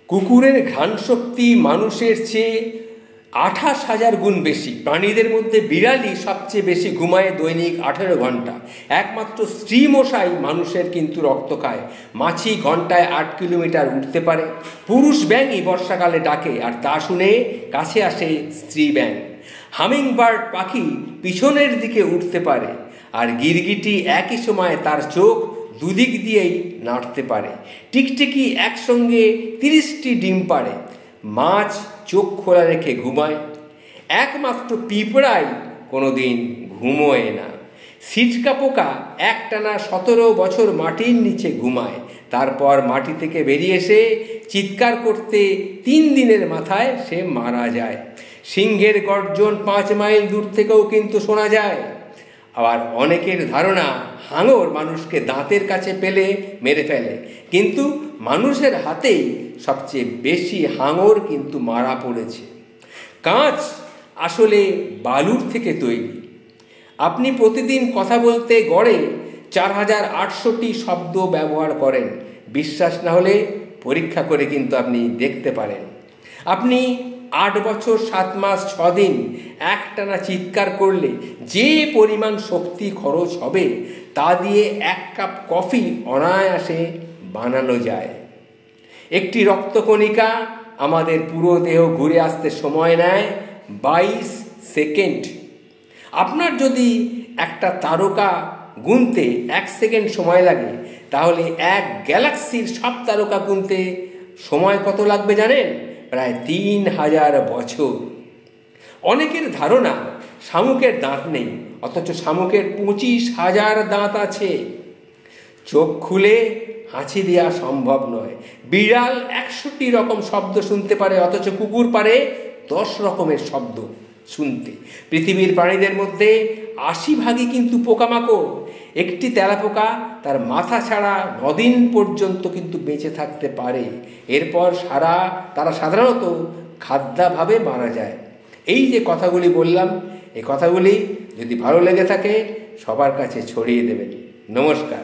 কুকুরের ঘ্রাণ শক্তি মানুষের চেয়ে 28,000 গুণ বেশি। প্রাণীদের মধ্যে বিড়ালই সবচেয়ে বেশি ঘুমায়, দৈনিক 18 ঘন্টা। একমাত্র স্ত্রী মশাই মানুষের কিন্তু রক্ত খায়। মাছি ঘন্টায় 8 কিলোমিটার উঠতে পারে। পুরুষ ব্যাঙই বর্ষাকালে ডাকে, আর তা শুনে কাছে আসে স্ত্রী ব্যাঙ। হামিংবার্ড পাখি পিছনের দিকে উঠতে পারে, আর গিরগিটি একই সময় তার চোখ দুদিক দিয়েই নাড়তে পারে। টিকটিকি একসঙ্গে 30টি ডিম পাড়ে। মাছ চোখ খোলা রেখে ঘুমায়। একমাত্র পিঁপড়াই কোনোদিন ঘুমোয় না। ছিটকা পোকা একটানা 17 বছর মাটির নিচে ঘুমায়, তারপর মাটি থেকে বেরিয়ে এসে চিৎকার করতে 3 দিনের মাথায় সে মারা যায়। সিংহের গর্জন 5 মাইল দূর থেকেও কিন্তু শোনা যায়। আবার অনেকের ধারণা হাঙর মানুষকে দাঁতের কাছে পেলে মেরে ফেলে, কিন্তু মানুষের হাতেই সবচেয়ে বেশি হাঙর কিন্তু মারা পড়েছে। কাঁচ আসলে বালুর থেকে তৈরি। আপনি প্রতিদিন কথা বলতে গড়ে 4800টি শব্দ ব্যবহার করেন। বিশ্বাস না হলে পরীক্ষা করে কিন্তু আপনি দেখতে পারেন। আপনি 8 বছর 7 মাস 6 দিন একটানা চিৎকার করলে যে পরিমাণ শক্তি খরচ হবে, তা দিয়ে 1 কাপ কফি অনায়াসে বানানো যায়। একটি রক্তকণিকা আমাদের পুরো দেহ ঘুরে আসতে সময় নেয় 22 সেকেন্ড। আপনার যদি একটা তারকা গুনতে 1 সেকেন্ড সময় লাগে, তাহলে এক গ্যালাক্সির সব তারকা গুনতে সময় কত লাগবে জানেন? প্রায় 3000 বছর। অনেকের ধারণা শামুকের দাঁত নেই, অথচ শামুকের 25,000 দাঁত আছে। চোখ খুলে হাঁচি দেওয়া সম্ভব নয়। বিড়াল 100টি রকম শব্দ শুনতে পারে, অথচ কুকুর পারে 10 রকমের শব্দ শুনতে। পৃথিবীর প্রাণীদের মধ্যে 80 ভাগই কিন্তু পোকামাকড়। একটি তেলাপোকা তার মাথা ছাড়া 9 দিন পর্যন্ত কিন্তু বেঁচে থাকতে পারে। এরপর তারা সাধারণত খাদ্যাভাবে মারা যায়। এই যে কথাগুলি বললাম, এই কথাগুলি যদি ভালো লেগে থাকে সবার কাছে ছড়িয়ে দেবেন। নমস্কার।